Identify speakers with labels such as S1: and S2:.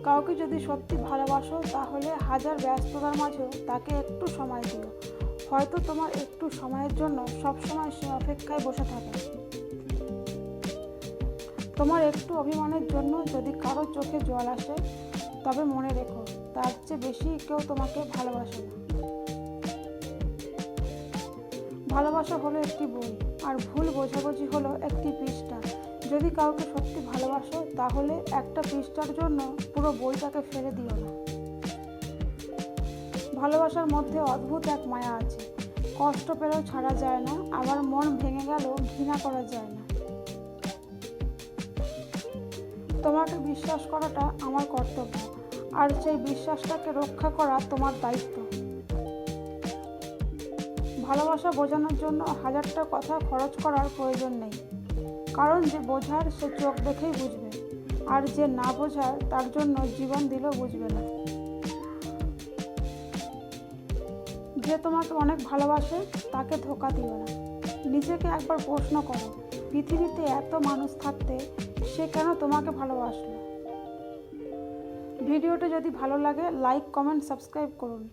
S1: কাউকে যদি সত্যি ভালোবাসো তাহলে হাজার ব্যস্ততার মাঝেও তাকে একটু সময় দিও। হয়তো তোমার একটু সময়ের জন্য সবসময় সে অপেক্ষায় বসে থাকে। তোমার একটু অভিমানের জন্য যদি কারো চোখে জল আসে, তবে মনে রেখো তার চেয়ে বেশি কেউ তোমাকে ভালোবাসে না। ভালোবাসা হলো একটি বই, আর ভুল বোঝাবুঝি হলো একটি পৃষ্ঠা। যদি কাউকে সত্যি ভালোবাসো তাহলে একটা পৃষ্ঠার জন্য পুরো বইটাকে ফেলে দিও না। ভালোবাসার মধ্যে অদ্ভুত এক মায়া আছে, কষ্ট পেলেও ছাড়া যায় না, আবার মন ভেঙে গেলেও ঘৃণা করা যায় না। তোমাকে বিশ্বাস করাটা আমার কর্তব্য, আর সেই বিশ্বাসটাকে রক্ষা করা তোমার দায়িত্ব। ভালোবাসা বোঝানোর জন্য হাজারটা কথা খরচ করার প্রয়োজন নেই, কারণ যে বোঝার সে চোখ দেখেই বুঝবে, আর যে না বোঝার তার জন্য জীবন দিলেও বুঝবে না। যে তোমাকে অনেক ভালোবাসে তাকে ধোঁকা দিও না। নিজেকে একবার প্রশ্ন করো, পৃথিবীতে এত মানুষ থাকতে সে কেন তোমাকে ভালোবাসলো? ভিডিওটা যদি ভালো লাগে লাইক, কমেন্ট, সাবস্ক্রাইব করুন।